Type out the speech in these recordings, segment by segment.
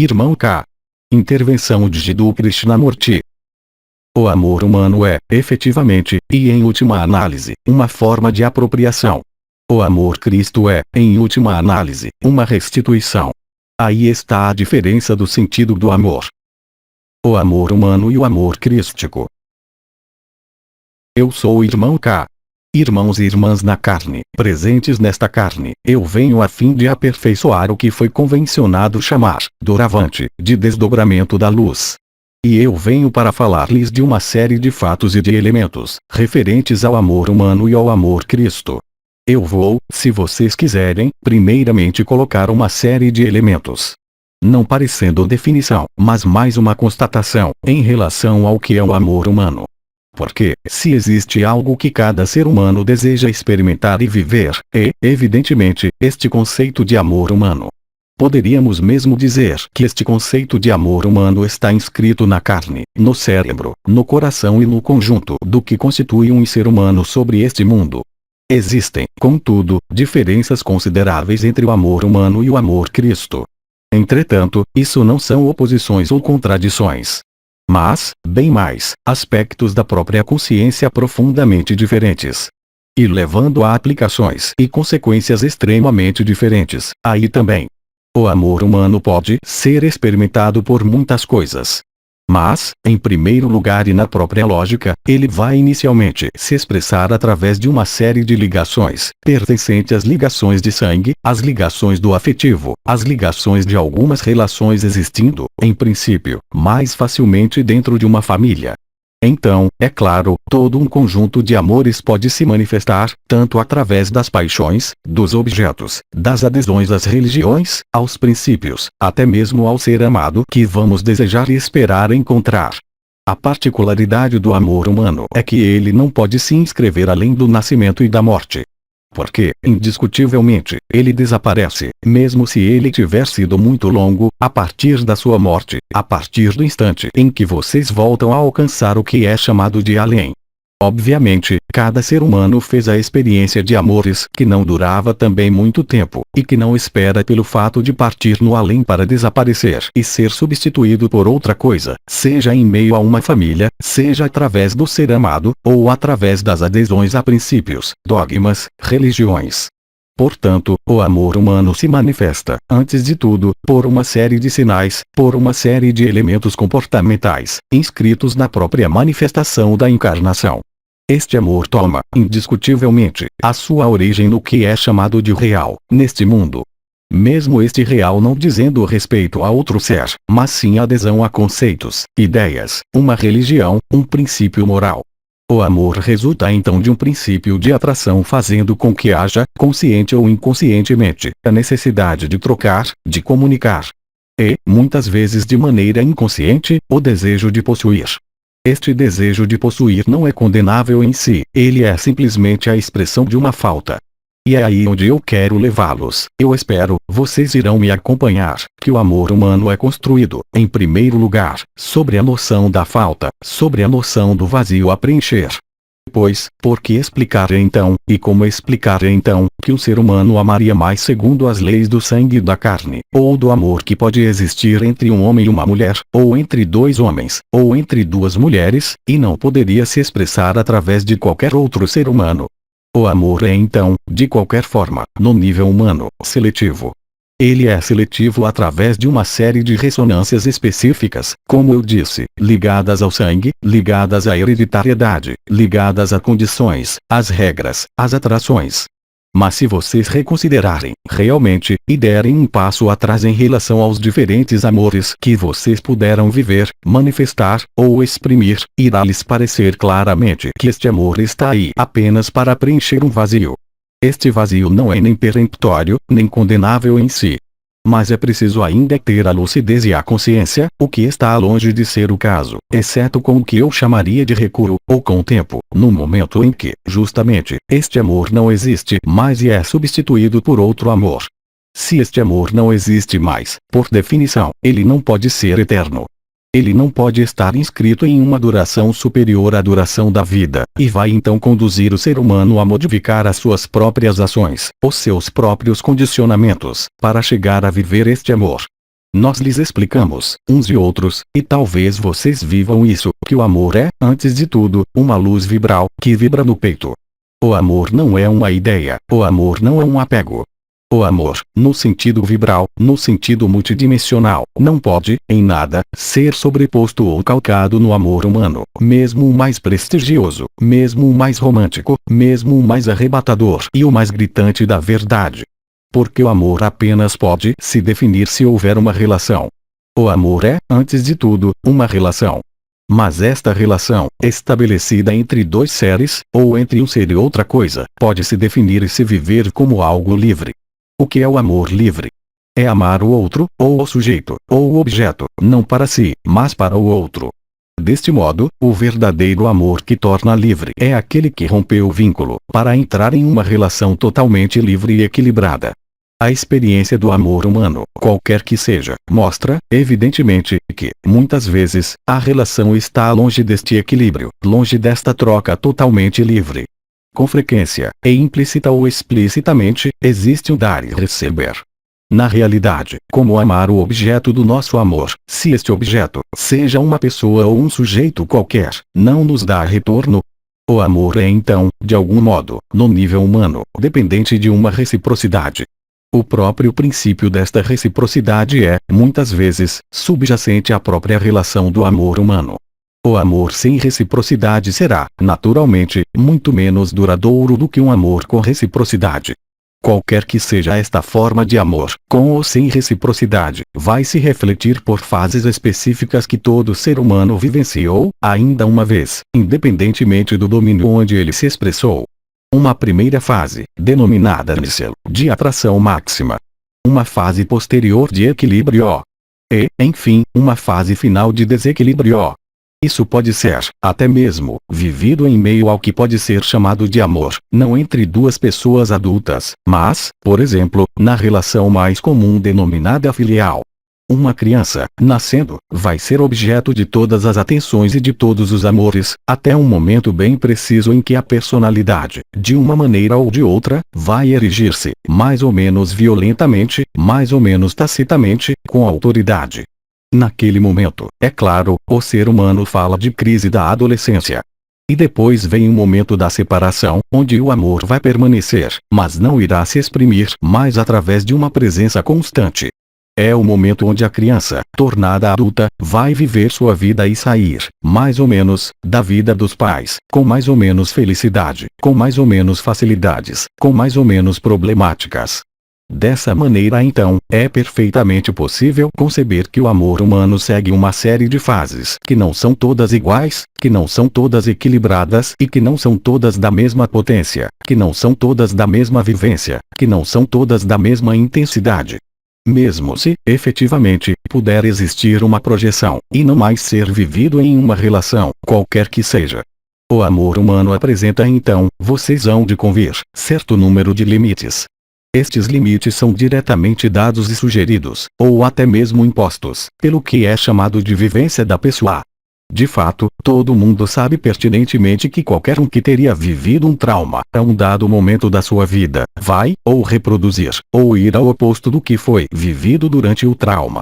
Irmão K. Intervenção de Jiddu Krishnamurti. O amor humano é, efetivamente, e em última análise, uma forma de apropriação. O amor Cristo é, em última análise, uma restituição. Aí está a diferença do sentido do amor. O amor humano e o amor crístico. Eu sou o irmão K. Irmãos e irmãs na carne, presentes nesta carne, eu venho a fim de aperfeiçoar o que foi convencionado chamar, doravante, de desdobramento da luz. E eu venho para falar-lhes de uma série de fatos e de elementos, referentes ao amor humano e ao amor Cristo. Eu vou, se vocês quiserem, primeiramente colocar uma série de elementos. Não parecendo definição, mas mais uma constatação, em relação ao que é o amor humano. Porque, se existe algo que cada ser humano deseja experimentar e viver, é, evidentemente, este conceito de amor humano. Poderíamos mesmo dizer que este conceito de amor humano está inscrito na carne, no cérebro, no coração e no conjunto do que constitui um ser humano sobre este mundo. Existem, contudo, diferenças consideráveis entre o amor humano e o amor Cristo. Entretanto, isso não são oposições ou contradições. Mas, bem mais, aspectos da própria consciência profundamente diferentes. E levando a aplicações e consequências extremamente diferentes, aí também. O amor humano pode ser experimentado por muitas coisas. Mas, em primeiro lugar e na própria lógica, ele vai inicialmente se expressar através de uma série de ligações, pertencentes às ligações de sangue, às ligações do afetivo, às ligações de algumas relações existindo, em princípio, mais facilmente dentro de uma família. Então, é claro, todo um conjunto de amores pode se manifestar, tanto através das paixões, dos objetos, das adesões às religiões, aos princípios, até mesmo ao ser amado que vamos desejar e esperar encontrar. A particularidade do amor humano é que ele não pode se inscrever além do nascimento e da morte. Porque, indiscutivelmente, ele desaparece, mesmo se ele tiver sido muito longo, a partir da sua morte, a partir do instante em que vocês voltam a alcançar o que é chamado de além. Obviamente, cada ser humano fez a experiência de amores que não durava também muito tempo, e que não espera pelo fato de partir no além para desaparecer e ser substituído por outra coisa, seja em meio a uma família, seja através do ser amado, ou através das adesões a princípios, dogmas, religiões. Portanto, o amor humano se manifesta, antes de tudo, por uma série de sinais, por uma série de elementos comportamentais, inscritos na própria manifestação da encarnação. Este amor toma, indiscutivelmente, a sua origem no que é chamado de real, neste mundo. Mesmo este real não dizendo respeito a outro ser, mas sim adesão a conceitos, ideias, uma religião, um princípio moral. O amor resulta então de um princípio de atração fazendo com que haja, consciente ou inconscientemente, a necessidade de trocar, de comunicar. E, muitas vezes de maneira inconsciente, o desejo de possuir. Este desejo de possuir não é condenável em si, ele é simplesmente a expressão de uma falta. E é aí onde eu quero levá-los. Eu espero, vocês irão me acompanhar, que o amor humano é construído, em primeiro lugar, sobre a noção da falta, sobre a noção do vazio a preencher. Pois, por que explicar então, e como explicar então, que o ser humano amaria mais segundo as leis do sangue e da carne, ou do amor que pode existir entre um homem e uma mulher, ou entre dois homens, ou entre duas mulheres, e não poderia se expressar através de qualquer outro ser humano? O amor é então, de qualquer forma, no nível humano, seletivo. Ele é seletivo através de uma série de ressonâncias específicas, como eu disse, ligadas ao sangue, ligadas à hereditariedade, ligadas a condições, às regras, às atrações. Mas se vocês reconsiderarem, realmente, e derem um passo atrás em relação aos diferentes amores que vocês puderam viver, manifestar, ou exprimir, irá-lhes parecer claramente que este amor está aí apenas para preencher um vazio. Este vazio não é nem peremptório, nem condenável em si. Mas é preciso ainda ter a lucidez e a consciência, o que está longe de ser o caso, exceto com o que eu chamaria de recuo, ou com o tempo, no momento em que, justamente, este amor não existe mais e é substituído por outro amor. Se este amor não existe mais, por definição, ele não pode ser eterno. Ele não pode estar inscrito em uma duração superior à duração da vida, e vai então conduzir o ser humano a modificar as suas próprias ações, os seus próprios condicionamentos, para chegar a viver este amor. Nós lhes explicamos, uns e outros, e talvez vocês vivam isso, que o amor é, antes de tudo, uma luz vibral, que vibra no peito. O amor não é uma ideia, o amor não é um apego. O amor, no sentido vibral, no sentido multidimensional, não pode, em nada, ser sobreposto ou calcado no amor humano, mesmo o mais prestigioso, mesmo o mais romântico, mesmo o mais arrebatador e o mais gritante da verdade. Porque o amor apenas pode se definir se houver uma relação. O amor é, antes de tudo, uma relação. Mas esta relação, estabelecida entre dois seres, ou entre um ser e outra coisa, pode se definir e se viver como algo livre. O que é o amor livre? É amar o outro, ou o sujeito, ou o objeto, não para si, mas para o outro. Deste modo, o verdadeiro amor que torna livre é aquele que rompeu o vínculo, para entrar em uma relação totalmente livre e equilibrada. A experiência do amor humano, qualquer que seja, mostra, evidentemente, que, muitas vezes, a relação está longe deste equilíbrio, longe desta troca totalmente livre. Com frequência, e implícita ou explicitamente, existe um dar e receber. Na realidade, como amar o objeto do nosso amor, se este objeto, seja uma pessoa ou um sujeito qualquer, não nos dá retorno? O amor é então, de algum modo, no nível humano, dependente de uma reciprocidade. O próprio princípio desta reciprocidade é, muitas vezes, subjacente à própria relação do amor humano. O amor sem reciprocidade será, naturalmente, muito menos duradouro do que um amor com reciprocidade. Qualquer que seja esta forma de amor, com ou sem reciprocidade, vai se refletir por fases específicas que todo ser humano vivenciou, ainda uma vez, independentemente do domínio onde ele se expressou. Uma primeira fase, denominada de atração máxima. Uma fase posterior de equilíbrio. E, enfim, uma fase final de desequilíbrio. Isso pode ser, até mesmo, vivido em meio ao que pode ser chamado de amor, não entre duas pessoas adultas, mas, por exemplo, na relação mais comum denominada filial. Uma criança, nascendo, vai ser objeto de todas as atenções e de todos os amores, até um momento bem preciso em que a personalidade, de uma maneira ou de outra, vai erigir-se, mais ou menos violentamente, mais ou menos tacitamente, com autoridade. Naquele momento, é claro, o ser humano fala de crise da adolescência. E depois vem o momento da separação, onde o amor vai permanecer, mas não irá se exprimir mais através de uma presença constante. É o momento onde a criança, tornada adulta, vai viver sua vida e sair, mais ou menos, da vida dos pais, com mais ou menos felicidade, com mais ou menos facilidades, com mais ou menos problemáticas. Dessa maneira então, é perfeitamente possível conceber que o amor humano segue uma série de fases que não são todas iguais, que não são todas equilibradas e que não são todas da mesma potência, que não são todas da mesma vivência, que não são todas da mesma intensidade. Mesmo se, efetivamente, puder existir uma projeção, e não mais ser vivido em uma relação, qualquer que seja. O amor humano apresenta então, vocês hão de convir, certo número de limites. Estes limites são diretamente dados e sugeridos, ou até mesmo impostos, pelo que é chamado de vivência da pessoa. De fato, todo mundo sabe pertinentemente que qualquer um que teria vivido um trauma, a um dado momento da sua vida, vai, ou reproduzir, ou ir ao oposto do que foi vivido durante o trauma.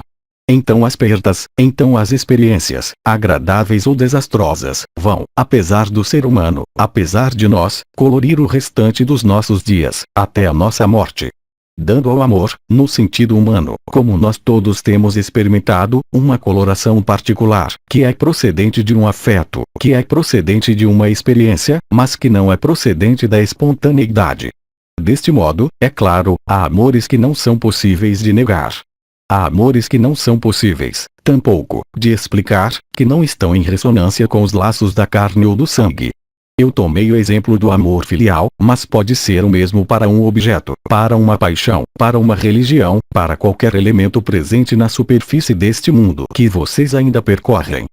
Então as perdas, então as experiências, agradáveis ou desastrosas, vão, apesar do ser humano, apesar de nós, colorir o restante dos nossos dias, até a nossa morte. Dando ao amor, no sentido humano, como nós todos temos experimentado, uma coloração particular, que é procedente de um afeto, que é procedente de uma experiência, mas que não é procedente da espontaneidade. Deste modo, é claro, há amores que não são possíveis de negar. Há amores que não são possíveis, tampouco, de explicar, que não estão em ressonância com os laços da carne ou do sangue. Eu tomei o exemplo do amor filial, mas pode ser o mesmo para um objeto, para uma paixão, para uma religião, para qualquer elemento presente na superfície deste mundo que vocês ainda percorrem.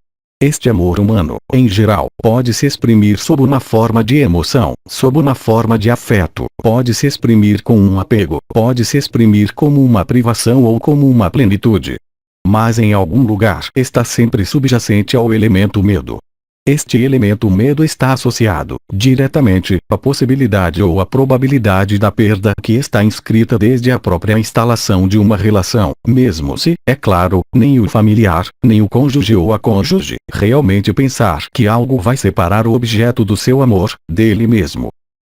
Este amor humano, em geral, pode se exprimir sob uma forma de emoção, sob uma forma de afeto, pode se exprimir com um apego, pode se exprimir como uma privação ou como uma plenitude. Mas em algum lugar está sempre subjacente ao elemento medo. Este elemento medo está associado, diretamente, à possibilidade ou à probabilidade da perda que está inscrita desde a própria instalação de uma relação, mesmo se, é claro, nem o familiar, nem o cônjuge ou a cônjuge, realmente pensar que algo vai separar o objeto do seu amor, dele mesmo.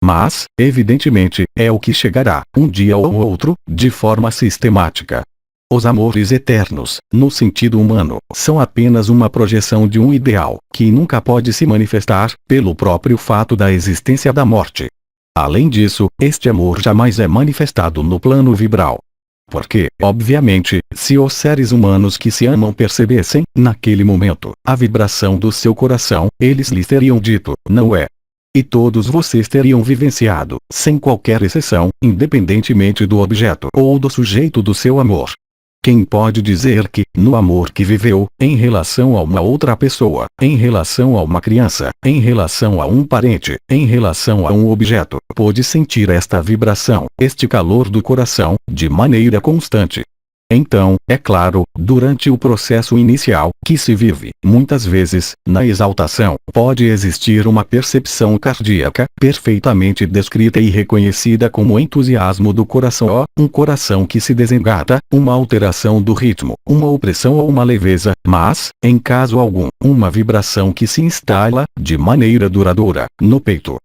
Mas, evidentemente, é o que chegará, um dia ou outro, de forma sistemática. Os amores eternos, no sentido humano, são apenas uma projeção de um ideal, que nunca pode se manifestar, pelo próprio fato da existência da morte. Além disso, este amor jamais é manifestado no plano vibral. Porque, obviamente, se os seres humanos que se amam percebessem, naquele momento, a vibração do seu coração, eles lhes teriam dito, não é? E todos vocês teriam vivenciado, sem qualquer exceção, independentemente do objeto ou do sujeito do seu amor. Quem pode dizer que, no amor que viveu, em relação a uma outra pessoa, em relação a uma criança, em relação a um parente, em relação a um objeto, pôde sentir esta vibração, este calor do coração, de maneira constante? Então, é claro, durante o processo inicial, que se vive, muitas vezes, na exaltação, pode existir uma percepção cardíaca, perfeitamente descrita e reconhecida como entusiasmo do coração, um coração que se desengata, uma alteração do ritmo, uma opressão ou uma leveza, mas, em caso algum, uma vibração que se instala, de maneira duradoura, no peito.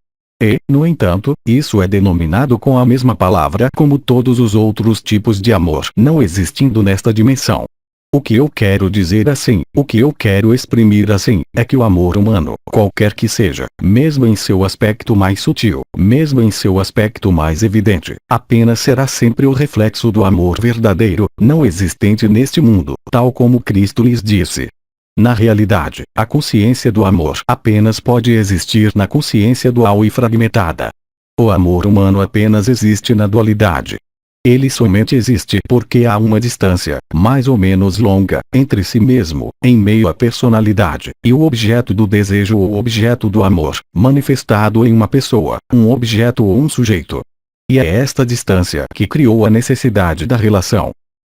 E, no entanto, isso é denominado com a mesma palavra como todos os outros tipos de amor, não existindo nesta dimensão. O que eu quero dizer assim, o que eu quero exprimir assim, é que o amor humano, qualquer que seja, mesmo em seu aspecto mais sutil, mesmo em seu aspecto mais evidente, apenas será sempre o reflexo do amor verdadeiro, não existente neste mundo, tal como Cristo lhes disse. Na realidade, a consciência do amor apenas pode existir na consciência dual e fragmentada. O amor humano apenas existe na dualidade. Ele somente existe porque há uma distância, mais ou menos longa, entre si mesmo, em meio à personalidade, e o objeto do desejo ou objeto do amor, manifestado em uma pessoa, um objeto ou um sujeito. E é esta distância que criou a necessidade da relação.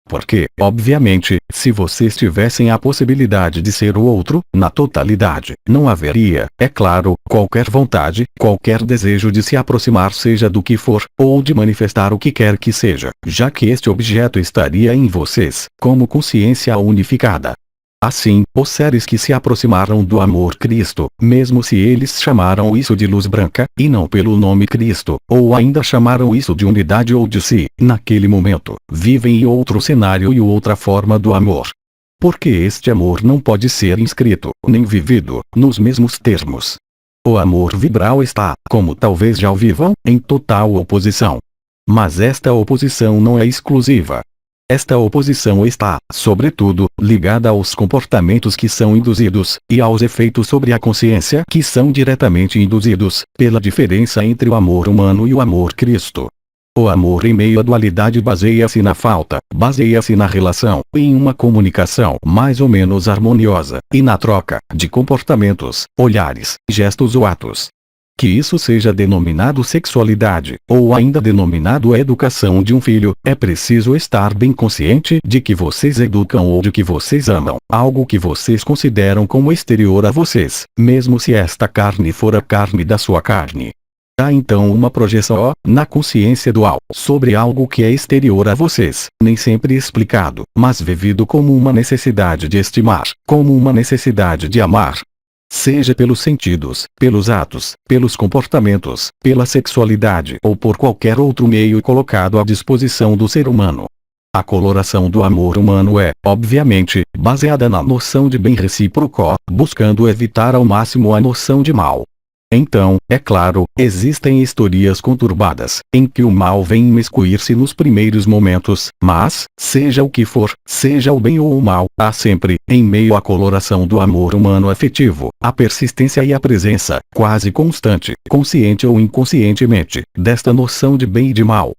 Porque, obviamente, se vocês tivessem a possibilidade de ser o outro, na totalidade, não haveria, é claro, qualquer vontade, qualquer desejo de se aproximar seja do que for, ou de manifestar o que quer que seja, já que este objeto estaria em vocês, como consciência unificada. Assim, os seres que se aproximaram do amor Cristo, mesmo se eles chamaram isso de luz branca, e não pelo nome Cristo, ou ainda chamaram isso de unidade ou de si, naquele momento, vivem em outro cenário e outra forma do amor. Porque este amor não pode ser inscrito, nem vivido, nos mesmos termos. O amor vibral está, como talvez já o vivam, em total oposição. Mas esta oposição não é exclusiva. Esta oposição está, sobretudo, ligada aos comportamentos que são induzidos, e aos efeitos sobre a consciência que são diretamente induzidos, pela diferença entre o amor humano e o amor Cristo. O amor em meio à dualidade baseia-se na falta, baseia-se na relação, em uma comunicação mais ou menos harmoniosa, e na troca, de comportamentos, olhares, gestos ou atos. Que isso seja denominado sexualidade, ou ainda denominado educação de um filho, é preciso estar bem consciente de que vocês educam ou de que vocês amam, algo que vocês consideram como exterior a vocês, mesmo se esta carne for a carne da sua carne. Há então uma projeção, na consciência dual, sobre algo que é exterior a vocês, nem sempre explicado, mas vivido como uma necessidade de estimar, como uma necessidade de amar. Seja pelos sentidos, pelos atos, pelos comportamentos, pela sexualidade ou por qualquer outro meio colocado à disposição do ser humano. A coloração do amor humano é, obviamente, baseada na noção de bem recíproco, buscando evitar ao máximo a noção de mal. Então, é claro, existem historias conturbadas, em que o mal vem imiscuir-se nos primeiros momentos, mas, seja o que for, seja o bem ou o mal, há sempre, em meio à coloração do amor humano afetivo, a persistência e a presença, quase constante, consciente ou inconscientemente, desta noção de bem e de mal.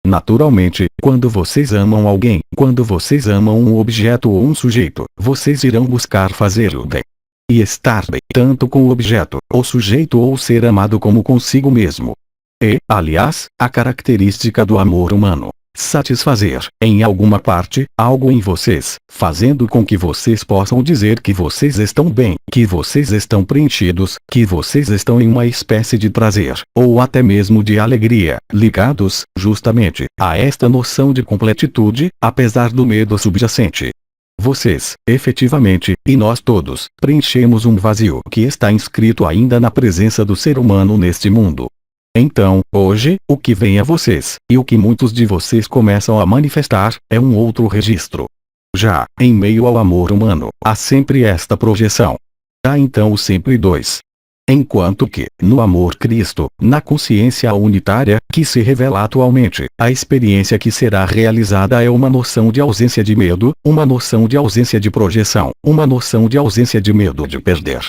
Naturalmente, quando vocês amam alguém, quando vocês amam um objeto ou um sujeito, vocês irão buscar fazê-lo bem. E estar bem, tanto com o objeto, o sujeito ou o ser amado como consigo mesmo. E, aliás, a característica do amor humano. satisfazer, em alguma parte, algo em vocês, fazendo com que vocês possam dizer que vocês estão bem, que vocês estão preenchidos, que vocês estão em uma espécie de prazer, ou até mesmo de alegria, ligados, justamente, a esta noção de completitude, apesar do medo subjacente. Vocês, efetivamente, e nós todos, preenchemos um vazio que está inscrito ainda na presença do ser humano neste mundo. Então, hoje, o que vem a vocês, e o que muitos de vocês começam a manifestar, é um outro registro. Já, em meio ao amor humano, há sempre esta projeção. Há então o sempre dois. Enquanto que, no amor Cristo, na consciência unitária, que se revela atualmente, a experiência que será realizada é uma noção de ausência de medo, uma noção de ausência de projeção, uma noção de ausência de medo de perder.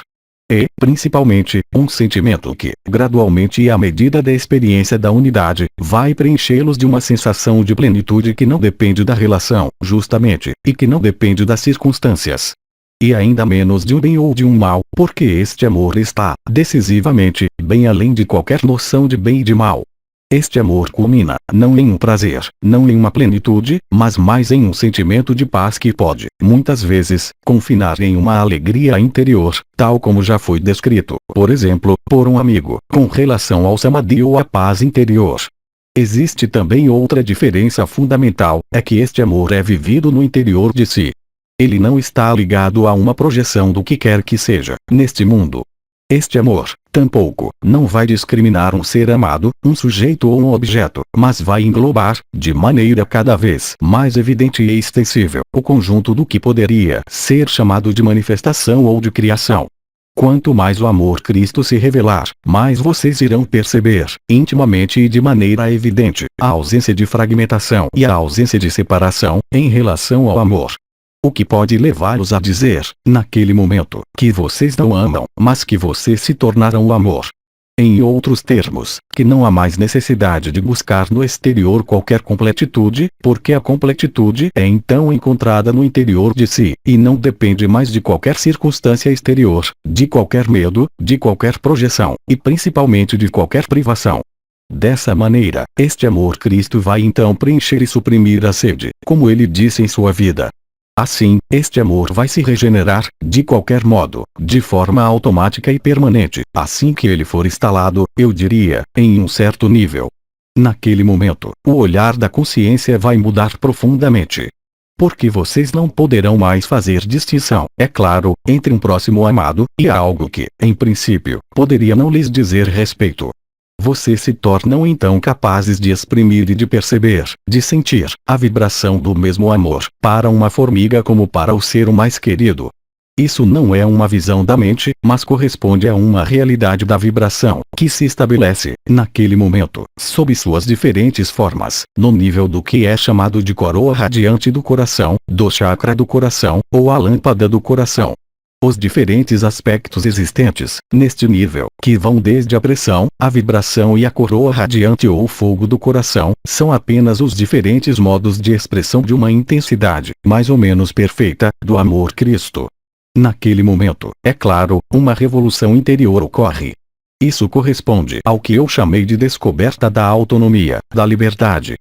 E, principalmente, um sentimento que, gradualmente e à medida da experiência da unidade, vai preenchê-los de uma sensação de plenitude que não depende da relação, justamente, e que não depende das circunstâncias. E ainda menos de um bem ou de um mal, porque este amor está, decisivamente, bem além de qualquer noção de bem e de mal. Este amor culmina, não em um prazer, não em uma plenitude, mas mais em um sentimento de paz que pode, muitas vezes, confinar em uma alegria interior, tal como já foi descrito, por exemplo, por um amigo, com relação ao samadhi ou à paz interior. Existe também outra diferença fundamental, é que este amor é vivido no interior de si. Ele não está ligado a uma projeção do que quer que seja, neste mundo. Este amor, tampouco, não vai discriminar um ser amado, um sujeito ou um objeto, mas vai englobar, de maneira cada vez mais evidente e extensível, o conjunto do que poderia ser chamado de manifestação ou de criação. Quanto mais o amor Cristo se revelar, mais vocês irão perceber, intimamente e de maneira evidente, a ausência de fragmentação e a ausência de separação, em relação ao amor. O que pode levá-los a dizer, naquele momento, que vocês não amam, mas que vocês se tornaram o amor. Em outros termos, que não há mais necessidade de buscar no exterior qualquer completitude, porque a completitude é então encontrada no interior de si, e não depende mais de qualquer circunstância exterior, de qualquer medo, de qualquer projeção, e principalmente de qualquer privação. Dessa maneira, este amor Cristo vai então preencher e suprimir a sede, como ele disse em sua vida. Assim, este amor vai se regenerar, de qualquer modo, de forma automática e permanente, assim que ele for instalado, eu diria, em um certo nível. Naquele momento, o olhar da consciência vai mudar profundamente. Porque vocês não poderão mais fazer distinção, é claro, entre um próximo amado, e algo que, em princípio, poderia não lhes dizer respeito. Vocês se tornam então capazes de exprimir e de perceber, de sentir, a vibração do mesmo amor, para uma formiga como para o ser o mais querido. Isso não é uma visão da mente, mas corresponde a uma realidade da vibração, que se estabelece, naquele momento, sob suas diferentes formas, no nível do que é chamado de coroa radiante do coração, do chakra do coração, ou a lâmpada do coração. Os diferentes aspectos existentes, neste nível, que vão desde a pressão, a vibração e a coroa radiante ou o fogo do coração, são apenas os diferentes modos de expressão de uma intensidade, mais ou menos perfeita, do amor Cristo. Naquele momento, é claro, uma revolução interior ocorre. Isso corresponde ao que eu chamei de descoberta da autonomia, da liberdade.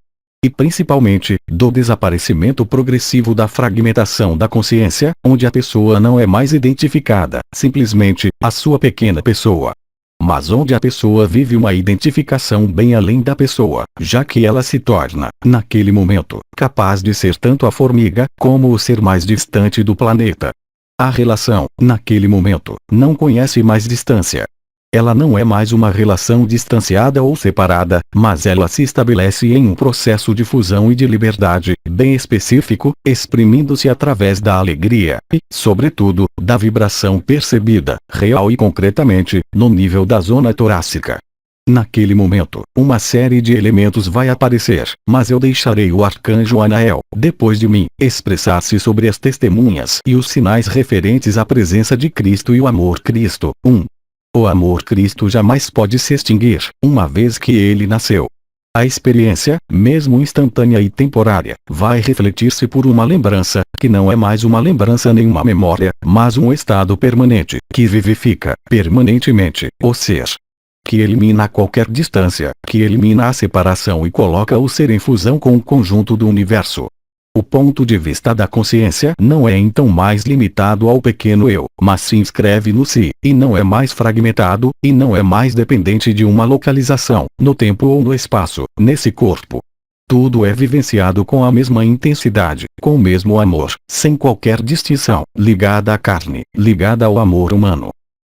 E principalmente, do desaparecimento progressivo da fragmentação da consciência, onde a pessoa não é mais identificada, simplesmente, a sua pequena pessoa. Mas onde a pessoa vive uma identificação bem além da pessoa, já que ela se torna, naquele momento, capaz de ser tanto a formiga, como o ser mais distante do planeta. A relação, naquele momento, não conhece mais distância. Ela não é mais uma relação distanciada ou separada, mas ela se estabelece em um processo de fusão e de liberdade, bem específico, exprimindo-se através da alegria, e, sobretudo, da vibração percebida, real e concretamente, no nível da zona torácica. Naquele momento, uma série de elementos vai aparecer, mas eu deixarei o arcanjo Anael, depois de mim, expressar-se sobre as testemunhas e os sinais referentes à presença de Cristo e o amor Cristo. 1. O amor Cristo jamais pode se extinguir, uma vez que ele nasceu. A experiência, mesmo instantânea e temporária, vai refletir-se por uma lembrança, que não é mais uma lembrança nem uma memória, mas um estado permanente, que vivifica, permanentemente, o ser. que elimina qualquer distância, que elimina a separação e coloca o ser em fusão com o conjunto do universo. O ponto de vista da consciência não é então mais limitado ao pequeno eu, mas se inscreve no si, e não é mais fragmentado, e não é mais dependente de uma localização, no tempo ou no espaço, nesse corpo. Tudo é vivenciado com a mesma intensidade, com o mesmo amor, sem qualquer distinção, ligada à carne, ligada ao amor humano.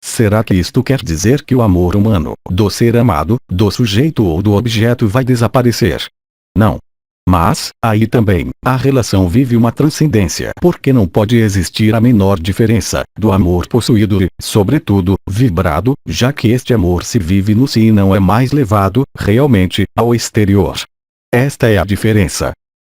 Será que isto quer dizer que o amor humano, do ser amado, do sujeito ou do objeto vai desaparecer? Não. Mas, aí também, a relação vive uma transcendência, porque não pode existir a menor diferença, do amor possuído e, sobretudo, vibrado, já que este amor se vive no si e não é mais levado, realmente, ao exterior. Esta é a diferença.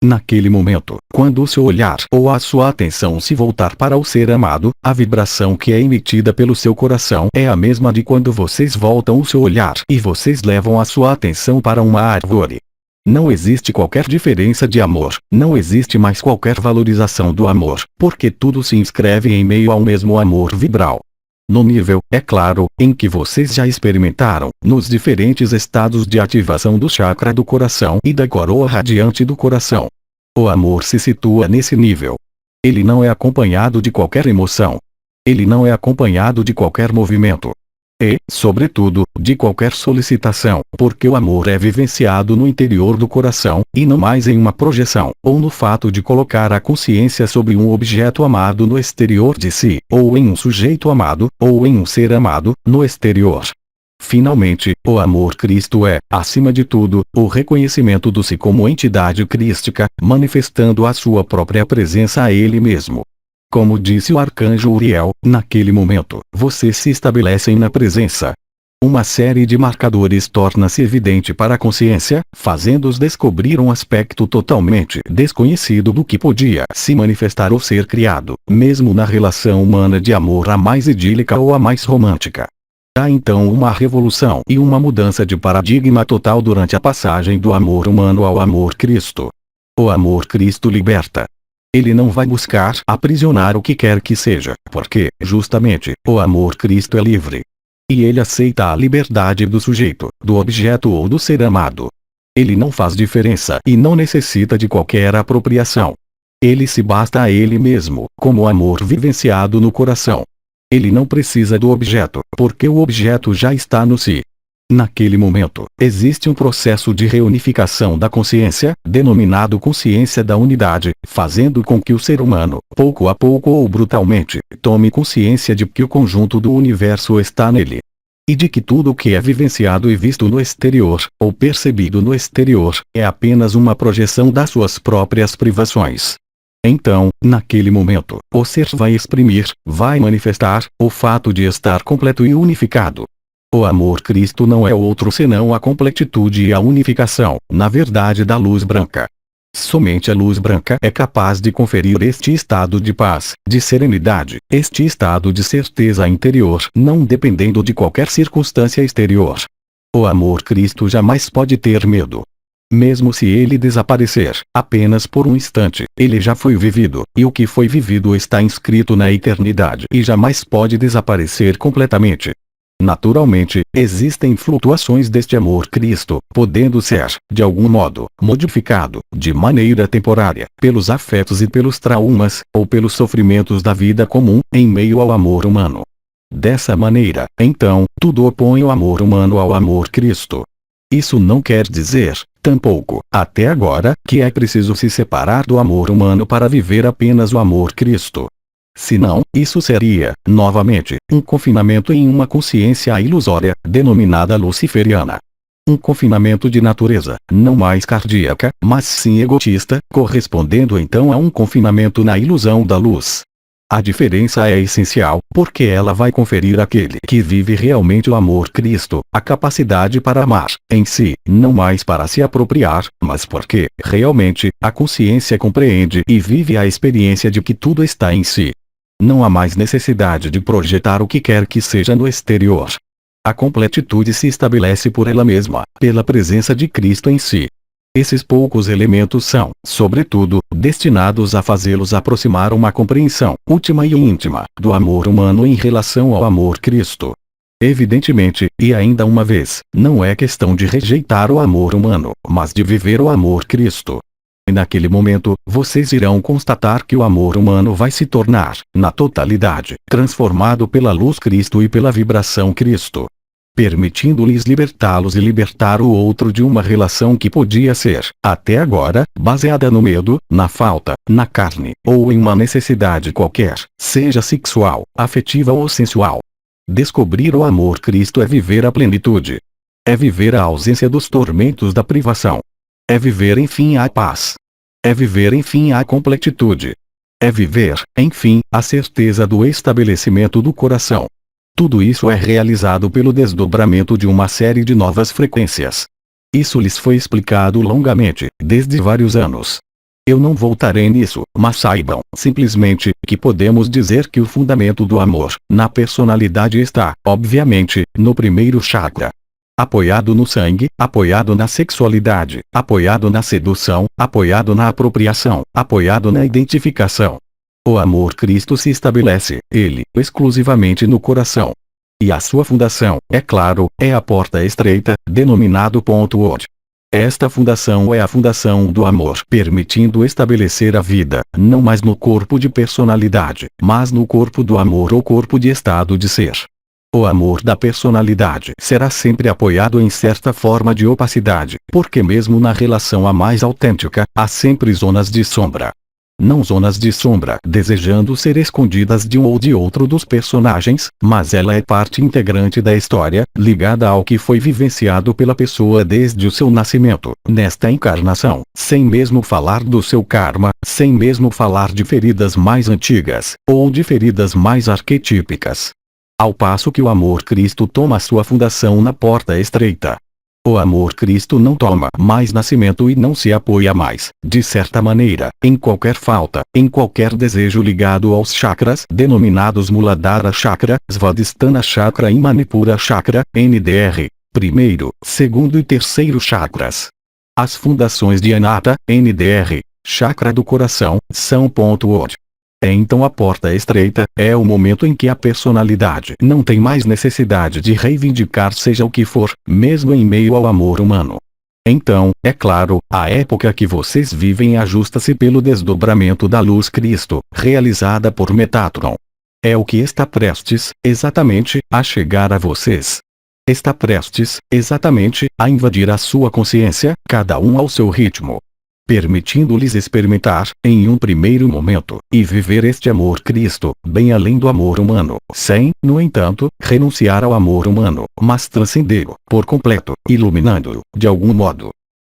Naquele momento, quando o seu olhar ou a sua atenção se voltar para o ser amado, a vibração que é emitida pelo seu coração é a mesma de quando vocês voltam o seu olhar e vocês levam a sua atenção para uma árvore. Não existe qualquer diferença de amor, não existe mais qualquer valorização do amor, porque tudo se inscreve em meio ao mesmo amor vibral. No nível, é claro, em que vocês já experimentaram, nos diferentes estados de ativação do chakra do coração e da coroa radiante do coração. O amor se situa nesse nível. Ele não é acompanhado de qualquer emoção. Ele não é acompanhado de qualquer movimento. E, sobretudo, de qualquer solicitação, porque o amor é vivenciado no interior do coração, e não mais em uma projeção, ou no fato de colocar a consciência sobre um objeto amado no exterior de si, ou em um sujeito amado, ou em um ser amado, no exterior. Finalmente, o amor Cristo é, acima de tudo, o reconhecimento do si como entidade crística, manifestando a sua própria presença a ele mesmo. Como disse o arcanjo Uriel, naquele momento, vocês se estabelecem na presença. Uma série de marcadores torna-se evidente para a consciência, fazendo-os descobrir um aspecto totalmente desconhecido do que podia se manifestar ou ser criado, mesmo na relação humana de amor a mais idílica ou a mais romântica. Há então uma revolução e uma mudança de paradigma total durante a passagem do amor humano ao amor Cristo. O amor Cristo liberta. Ele não vai buscar aprisionar o que quer que seja, porque, justamente, o amor Cristo é livre. E ele aceita a liberdade do sujeito, do objeto ou do ser amado. Ele não faz diferença e não necessita de qualquer apropriação. Ele se basta a ele mesmo, como amor vivenciado no coração. Ele não precisa do objeto, porque o objeto já está no si. Naquele momento, existe um processo de reunificação da consciência, denominado consciência da unidade, fazendo com que o ser humano, pouco a pouco ou brutalmente, tome consciência de que o conjunto do universo está nele. E de que tudo o que é vivenciado e visto no exterior, ou percebido no exterior, é apenas uma projeção das suas próprias privações. Então, naquele momento, o ser vai exprimir, vai manifestar, o fato de estar completo e unificado. O amor Cristo não é outro senão a completitude e a unificação, na verdade, da luz branca. Somente a luz branca é capaz de conferir este estado de paz, de serenidade, este estado de certeza interior, não dependendo de qualquer circunstância exterior. O amor Cristo jamais pode ter medo. Mesmo se ele desaparecer, apenas por um instante, ele já foi vivido, e o que foi vivido está inscrito na eternidade e jamais pode desaparecer completamente. Naturalmente, existem flutuações deste amor Cristo, podendo ser, de algum modo, modificado, de maneira temporária, pelos afetos e pelos traumas, ou pelos sofrimentos da vida comum, em meio ao amor humano. Dessa maneira, então, tudo opõe o amor humano ao amor Cristo. Isso não quer dizer, tampouco, até agora, que é preciso se separar do amor humano para viver apenas o amor Cristo. Senão, isso seria, novamente, um confinamento em uma consciência ilusória, denominada luciferiana. Um confinamento de natureza, não mais cardíaca, mas sim egotista, correspondendo então a um confinamento na ilusão da luz. A diferença é essencial, porque ela vai conferir àquele que vive realmente o amor Cristo, a capacidade para amar, em si, não mais para se apropriar, mas porque, realmente, a consciência compreende e vive a experiência de que tudo está em si. Não há mais necessidade de projetar o que quer que seja no exterior. A completitude se estabelece por ela mesma, pela presença de Cristo em si. Esses poucos elementos são, sobretudo, destinados a fazê-los aproximar uma compreensão, última e íntima, do amor humano em relação ao amor Cristo. Evidentemente, e ainda uma vez, não é questão de rejeitar o amor humano, mas de viver o amor Cristo. E naquele momento, vocês irão constatar que o amor humano vai se tornar, na totalidade, transformado pela luz Cristo e pela vibração Cristo, permitindo-lhes libertá-los e libertar o outro de uma relação que podia ser, até agora, baseada no medo, na falta, na carne, ou em uma necessidade qualquer, seja sexual, afetiva ou sensual. Descobrir o amor Cristo é viver a plenitude. É viver a ausência dos tormentos da privação. É viver enfim a paz. É viver enfim a completitude. É viver, enfim, a certeza do estabelecimento do coração. Tudo isso é realizado pelo desdobramento de uma série de novas frequências. Isso lhes foi explicado longamente, desde vários anos. Eu não voltarei nisso, mas saibam, simplesmente, que podemos dizer que o fundamento do amor, na personalidade está, obviamente, no primeiro chakra. Apoiado no sangue, apoiado na sexualidade, apoiado na sedução, apoiado na apropriação, apoiado na identificação. O amor Cristo se estabelece, ele, exclusivamente no coração. E a sua fundação, é claro, é a porta estreita, denominado ponto Od. Esta fundação é a fundação do amor, permitindo estabelecer a vida, não mais no corpo de personalidade, mas no corpo do amor ou corpo de estado de ser. O amor da personalidade será sempre apoiado em certa forma de opacidade, porque mesmo na relação a mais autêntica, há sempre zonas de sombra. Não zonas de sombra desejando ser escondidas de um ou de outro dos personagens, mas ela é parte integrante da história, ligada ao que foi vivenciado pela pessoa desde o seu nascimento, nesta encarnação, sem mesmo falar do seu karma, sem mesmo falar de feridas mais antigas, ou de feridas mais arquetípicas. Ao passo que o amor Cristo toma sua fundação na porta estreita. O amor Cristo não toma mais nascimento e não se apoia mais, de certa maneira, em qualquer falta, em qualquer desejo ligado aos chakras denominados Muladhara Chakra, Svadhisthana Chakra e Manipura Chakra, NDR, primeiro, segundo e terceiro chakras. As fundações de Anahata, NDR, chakra do coração, são ponto Od. Então a porta estreita, é o momento em que a personalidade não tem mais necessidade de reivindicar seja o que for, mesmo em meio ao amor humano. Então, é claro, a época que vocês vivem ajusta-se pelo desdobramento da luz Cristo, realizada por Metatron. É o que está prestes, exatamente, a chegar a vocês. Está prestes, exatamente, a invadir a sua consciência, cada um ao seu ritmo, permitindo-lhes experimentar, em um primeiro momento, e viver este amor Cristo, bem além do amor humano, sem, no entanto, renunciar ao amor humano, mas transcendê-lo, por completo, iluminando-o, de algum modo.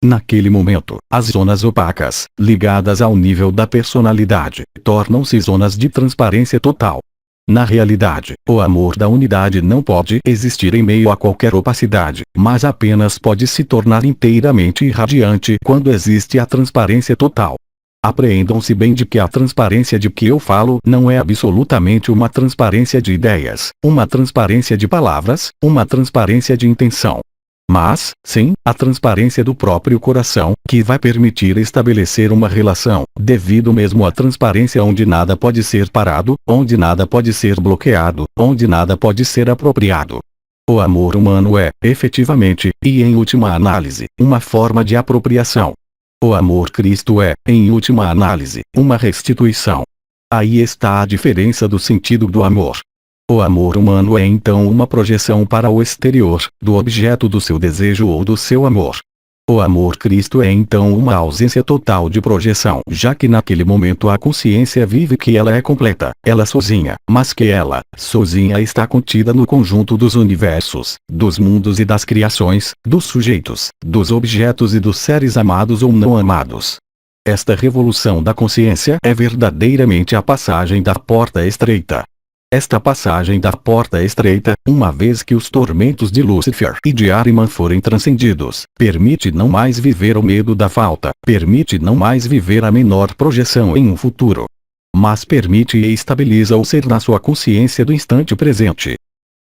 Naquele momento, as zonas opacas, ligadas ao nível da personalidade, tornam-se zonas de transparência total. Na realidade, o amor da unidade não pode existir em meio a qualquer opacidade, mas apenas pode se tornar inteiramente irradiante quando existe a transparência total. Apreendam-se bem de que a transparência de que eu falo não é absolutamente uma transparência de ideias, uma transparência de palavras, uma transparência de intenção. Mas, sim, a transparência do próprio coração, que vai permitir estabelecer uma relação, devido mesmo à transparência onde nada pode ser parado, onde nada pode ser bloqueado, onde nada pode ser apropriado. O amor humano é, efetivamente, e em última análise, uma forma de apropriação. O amor Cristo é, em última análise, uma restituição. Aí está a diferença do sentido do amor. O amor humano é então uma projeção para o exterior, do objeto do seu desejo ou do seu amor. O amor Cristo é então uma ausência total de projeção, já que naquele momento a consciência vive que ela é completa, ela sozinha, mas que ela, sozinha está contida no conjunto dos universos, dos mundos e das criações, dos sujeitos, dos objetos e dos seres amados ou não amados. Esta revolução da consciência é verdadeiramente a passagem da porta estreita. Esta passagem da porta estreita, uma vez que os tormentos de Lúcifer e de Ahriman forem transcendidos, permite não mais viver o medo da falta, permite não mais viver a menor projeção em um futuro. Mas permite e estabiliza o ser na sua consciência do instante presente.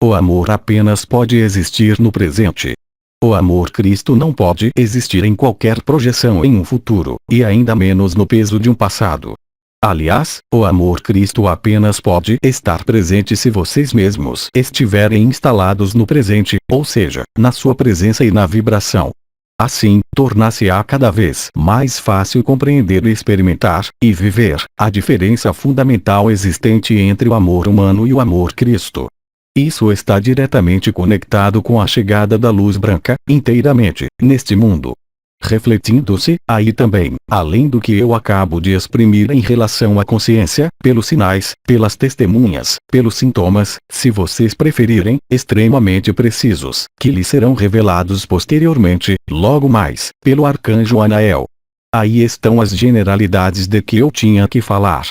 O amor apenas pode existir no presente. O amor Cristo não pode existir em qualquer projeção em um futuro, e ainda menos no peso de um passado. Aliás, o amor Cristo apenas pode estar presente se vocês mesmos estiverem instalados no presente, ou seja, na sua presença e na vibração. Assim, tornar-se-á cada vez mais fácil compreender e experimentar, e viver, a diferença fundamental existente entre o amor humano e o amor Cristo. Isso está diretamente conectado com a chegada da luz branca, inteiramente, neste mundo. Refletindo-se, aí também, além do que eu acabo de exprimir em relação à consciência, pelos sinais, pelas testemunhas, pelos sintomas, se vocês preferirem, extremamente precisos, que lhes serão revelados posteriormente, logo mais, pelo arcanjo Anael. Aí estão as generalidades de que eu tinha que falar.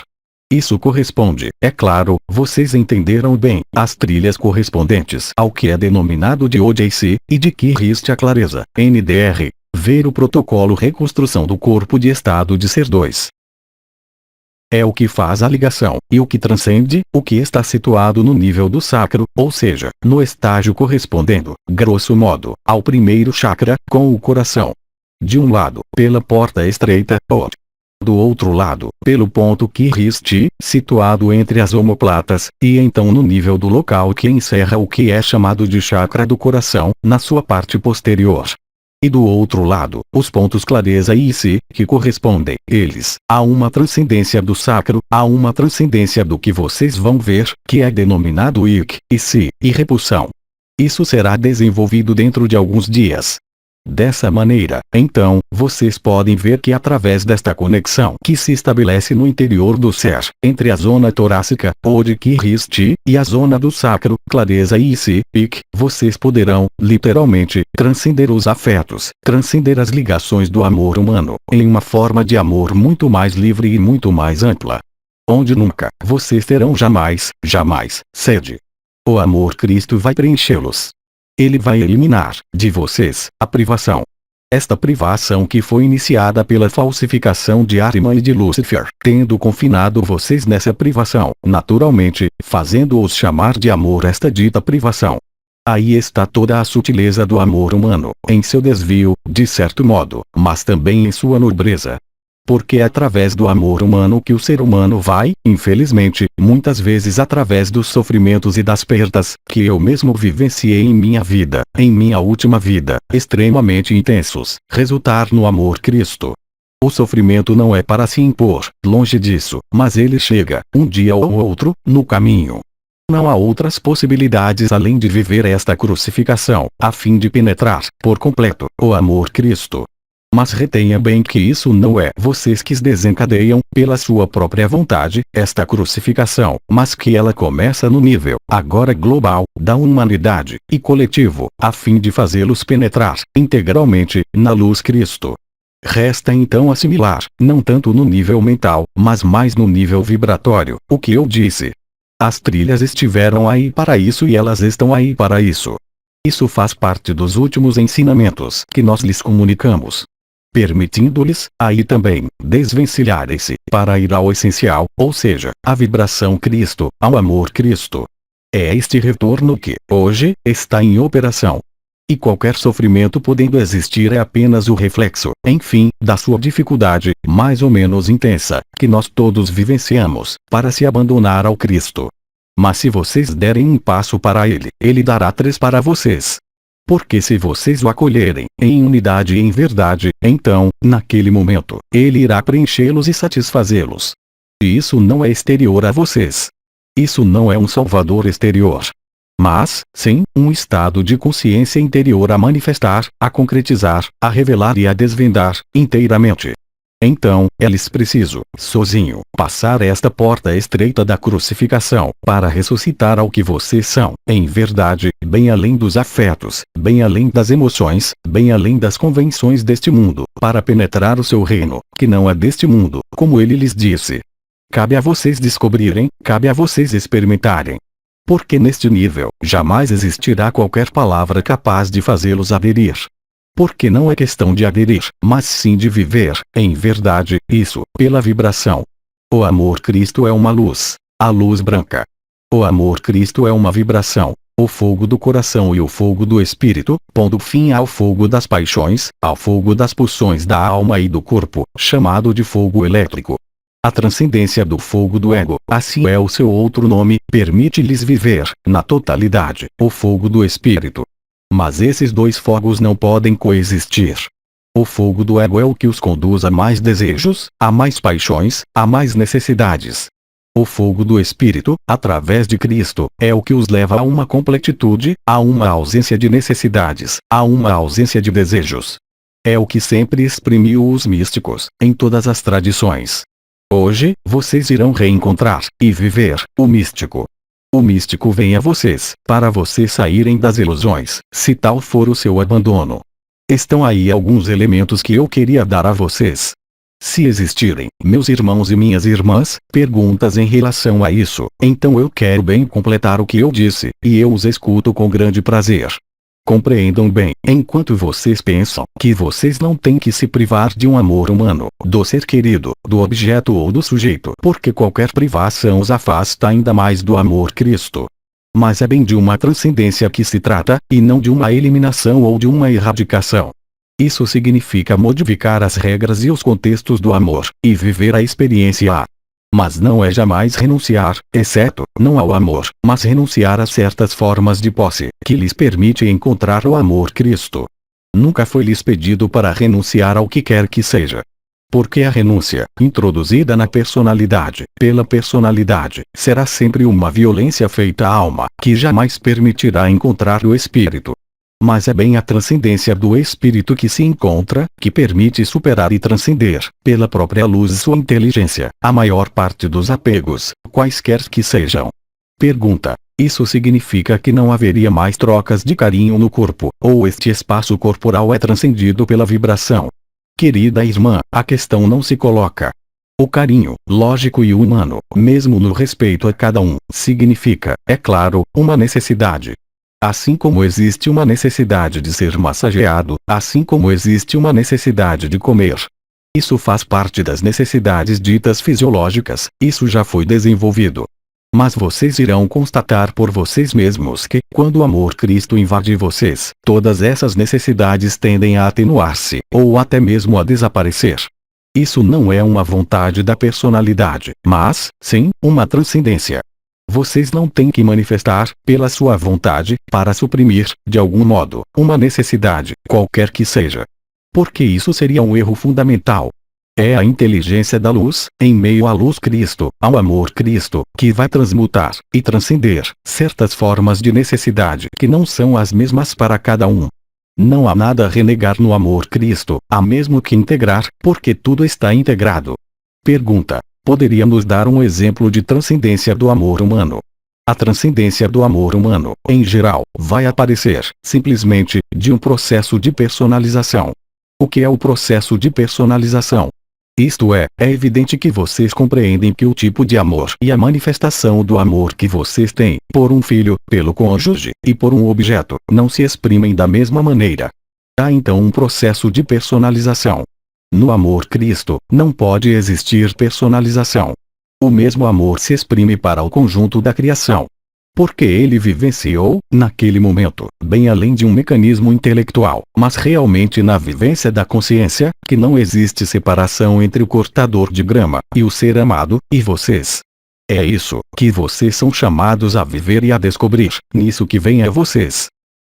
Isso corresponde, é claro, vocês entenderam bem, às trilhas correspondentes ao que é denominado de OJC, e de que riste a clareza, NDR. Ver o protocolo Reconstrução do Corpo de Estado de Ser 2. É o que faz a ligação, e o que transcende, o que está situado no nível do sacro, ou seja, no estágio correspondendo, grosso modo, ao primeiro chakra, com o coração. De um lado, pela porta estreita, ou do outro lado, pelo ponto Kiriste, situado entre as omoplatas, e então no nível do local que encerra o que é chamado de chakra do coração, na sua parte posterior. E do outro lado, os pontos clareza e si, que correspondem, eles, a uma transcendência do sacro, a uma transcendência do que vocês vão ver, que é denominado ik, e si, e repulsão. Isso será desenvolvido dentro de alguns dias. Dessa maneira, então, vocês podem ver que através desta conexão que se estabelece no interior do ser, entre a zona torácica, ou de Kiriste, e a zona do sacro, clareza e si, ik, vocês poderão, literalmente, transcender os afetos, transcender as ligações do amor humano, em uma forma de amor muito mais livre e muito mais ampla. Onde nunca, vocês terão jamais, sede. O amor Cristo vai preenchê-los. Ele vai eliminar, de vocês, a privação. Esta privação que foi iniciada pela falsificação de Ahriman e de Lúcifer, tendo confinado vocês nessa privação, naturalmente, fazendo-os chamar de amor esta dita privação. Aí está toda a sutileza do amor humano, em seu desvio, de certo modo, mas também em sua nobreza. Porque é através do amor humano que o ser humano vai, infelizmente, muitas vezes através dos sofrimentos e das perdas, que eu mesmo vivenciei em minha vida, em minha última vida, extremamente intensos, resultar no amor Cristo. O sofrimento não é para se impor, longe disso, mas ele chega, um dia ou outro, no caminho. Não há outras possibilidades além de viver esta crucificação, a fim de penetrar, por completo, o amor Cristo. Mas retenha bem que isso não é vocês que desencadeiam, pela sua própria vontade, esta crucificação, mas que ela começa no nível, agora global, da humanidade, e coletivo, a fim de fazê-los penetrar, integralmente, na luz Cristo. Resta então assimilar, não tanto no nível mental, mas mais no nível vibratório, o que eu disse. As trilhas estiveram aí para isso e elas estão aí para isso. Isso faz parte dos últimos ensinamentos que nós lhes comunicamos, permitindo-lhes, aí também, desvencilharem-se, para ir ao essencial, ou seja, à vibração Cristo, ao amor Cristo. É este retorno que, hoje, está em operação. E qualquer sofrimento podendo existir é apenas o reflexo, enfim, da sua dificuldade, mais ou menos intensa, que nós todos vivenciamos, para se abandonar ao Cristo. Mas se vocês derem um passo para ele dará 3 para vocês. Porque se vocês o acolherem, em unidade e em verdade, então, naquele momento, ele irá preenchê-los e satisfazê-los. E isso não é exterior a vocês. Isso não é um salvador exterior. Mas, sim, um estado de consciência interior a manifestar, a concretizar, a revelar e a desvendar, inteiramente. Então, é-lhes preciso, sozinho, passar esta porta estreita da crucificação, para ressuscitar ao que vocês são, em verdade, bem além dos afetos, bem além das emoções, bem além das convenções deste mundo, para penetrar o seu reino, que não é deste mundo, como ele lhes disse. Cabe a vocês descobrirem, cabe a vocês experimentarem. Porque neste nível, jamais existirá qualquer palavra capaz de fazê-los aderir. Porque não é questão de aderir, mas sim de viver, em verdade, isso, pela vibração. O amor Cristo é uma luz, a luz branca. O amor Cristo é uma vibração, o fogo do coração e o fogo do espírito, pondo fim ao fogo das paixões, ao fogo das pulsões da alma e do corpo, chamado de fogo elétrico. A transcendência do fogo do ego, assim é o seu outro nome, permite-lhes viver, na totalidade, o fogo do espírito. Mas esses dois fogos não podem coexistir. O fogo do ego é o que os conduz a mais desejos, a mais paixões, a mais necessidades. O fogo do espírito, através de Cristo, é o que os leva a uma completitude, a uma ausência de necessidades, a uma ausência de desejos. É o que sempre exprimiu os místicos, em todas as tradições. Hoje, vocês irão reencontrar, e viver, o místico. O místico vem a vocês, para vocês saírem das ilusões, se tal for o seu abandono. Estão aí alguns elementos que eu queria dar a vocês. Se existirem, meus irmãos e minhas irmãs, perguntas em relação a isso, então eu quero bem completar o que eu disse, e eu os escuto com grande prazer. Compreendam bem, enquanto vocês pensam que vocês não têm que se privar de um amor humano, do ser querido, do objeto ou do sujeito, porque qualquer privação os afasta ainda mais do amor Cristo. Mas é bem de uma transcendência que se trata, e não de uma eliminação ou de uma erradicação. Isso significa modificar as regras e os contextos do amor, e viver a experiência. Mas não é jamais renunciar, exceto, não ao amor, mas renunciar a certas formas de posse, que lhes permite encontrar o amor Cristo. Nunca foi lhes pedido para renunciar ao que quer que seja. Porque a renúncia, introduzida na personalidade, pela personalidade, será sempre uma violência feita à alma, que jamais permitirá encontrar o espírito. Mas é bem a transcendência do espírito que se encontra, que permite superar e transcender, pela própria luz e sua inteligência, a maior parte dos apegos, quaisquer que sejam. Pergunta: isso significa que não haveria mais trocas de carinho no corpo, ou este espaço corporal é transcendido pela vibração? Querida irmã, a questão não se coloca. O carinho, lógico e humano, mesmo no respeito a cada um, significa, é claro, uma necessidade. Assim como existe uma necessidade de ser massageado, assim como existe uma necessidade de comer. Isso faz parte das necessidades ditas fisiológicas, isso já foi desenvolvido. Mas vocês irão constatar por vocês mesmos que, quando o amor Cristo invade vocês, todas essas necessidades tendem a atenuar-se, ou até mesmo a desaparecer. Isso não é uma vontade da personalidade, mas, sim, uma transcendência. Vocês não têm que manifestar, pela sua vontade, para suprimir, de algum modo, uma necessidade, qualquer que seja. Porque isso seria um erro fundamental. É a inteligência da luz, em meio à luz Cristo, ao amor Cristo, que vai transmutar, e transcender, certas formas de necessidade que não são as mesmas para cada um. Não há nada a renegar no amor Cristo, há mesmo que integrar, porque tudo está integrado. Pergunta: poderia nos dar um exemplo de transcendência do amor humano? A transcendência do amor humano, em geral, vai aparecer, simplesmente, de um processo de personalização. O que é o processo de personalização? Isto é evidente que vocês compreendem que o tipo de amor e a manifestação do amor que vocês têm, por um filho, pelo cônjuge, e por um objeto, não se exprimem da mesma maneira. Há então um processo de personalização. No amor Cristo, não pode existir personalização. O mesmo amor se exprime para o conjunto da criação. Porque ele vivenciou, naquele momento, bem além de um mecanismo intelectual, mas realmente na vivência da consciência, que não existe separação entre o cortador de grama, e o ser amado, e vocês. É isso, que vocês são chamados a viver e a descobrir, nisso que vem a vocês.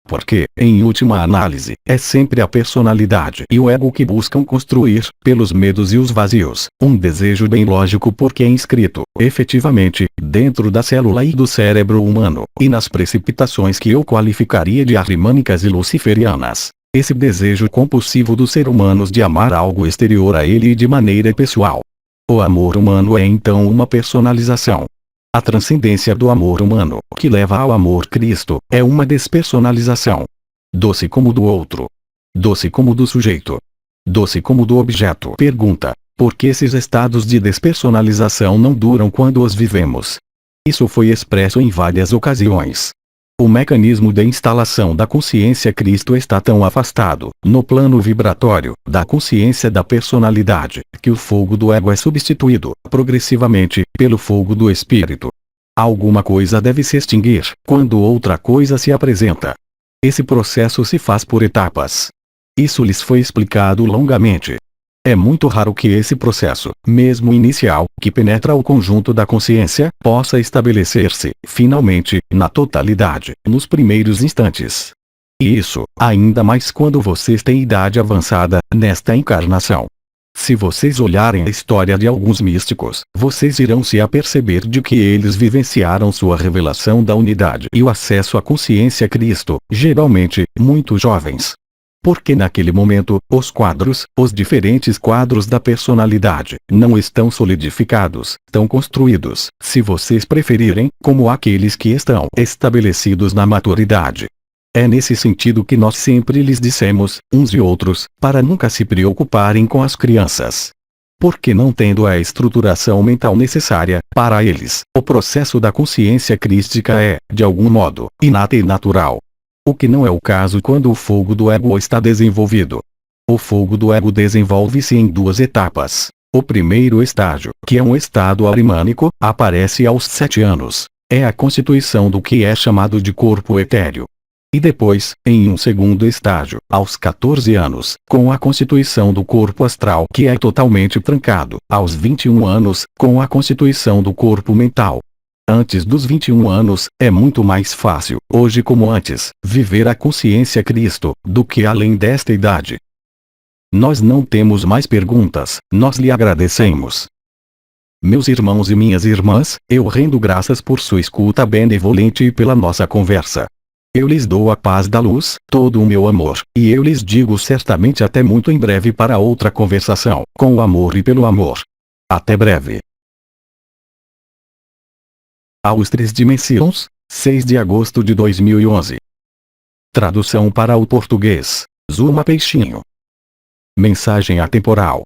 Porque, em última análise, é sempre a personalidade e o ego que buscam construir, pelos medos e os vazios, um desejo bem lógico porque é inscrito, efetivamente, dentro da célula e do cérebro humano, e nas precipitações que eu qualificaria de arrimânicas e luciferianas. Esse desejo compulsivo dos seres humanos de amar algo exterior a ele e de maneira pessoal. O amor humano é então uma personalização. A transcendência do amor humano, que leva ao amor Cristo, é uma despersonalização. Doce como do outro. Doce como do sujeito. Doce como do objeto. Pergunta: por que esses estados de despersonalização não duram quando os vivemos? Isso foi expresso em várias ocasiões. O mecanismo de instalação da consciência Cristo está tão afastado, no plano vibratório, da consciência da personalidade, que o fogo do ego é substituído, progressivamente, pelo fogo do espírito. Alguma coisa deve se extinguir, quando outra coisa se apresenta. Esse processo se faz por etapas. Isso lhes foi explicado longamente. É muito raro que esse processo, mesmo inicial, que penetra o conjunto da consciência, possa estabelecer-se, finalmente, na totalidade, nos primeiros instantes. E isso, ainda mais quando vocês têm idade avançada, nesta encarnação. Se vocês olharem a história de alguns místicos, vocês irão se aperceber de que eles vivenciaram sua revelação da unidade e o acesso à consciência Cristo, geralmente, muito jovens. Porque naquele momento, os diferentes quadros da personalidade, não estão solidificados, estão construídos, se vocês preferirem, como aqueles que estão estabelecidos na maturidade. É nesse sentido que nós sempre lhes dissemos, uns e outros, para nunca se preocuparem com as crianças. Porque não tendo a estruturação mental necessária, para eles, o processo da consciência crística é, de algum modo, inato e natural. O que não é o caso quando o fogo do ego está desenvolvido. O fogo do ego desenvolve-se em duas etapas. O primeiro estágio, que é um estado arimânico, aparece aos 7 anos. É a constituição do que é chamado de corpo etéreo. E depois, em um segundo estágio, aos 14 anos, com a constituição do corpo astral que é totalmente trancado, aos 21 anos, com a constituição do corpo mental. Antes dos 21 anos, é muito mais fácil, hoje como antes, viver a consciência Cristo, do que além desta idade. Nós não temos mais perguntas, nós lhe agradecemos. Meus irmãos e minhas irmãs, eu rendo graças por sua escuta benevolente e pela nossa conversa. Eu lhes dou a paz da luz, todo o meu amor, e eu lhes digo certamente até muito em breve para outra conversação, com o amor e pelo amor. Até breve. Aos 3 dimensões, 6 de agosto de 2011. Tradução para o português, Zuma Peixinho. Mensagem atemporal.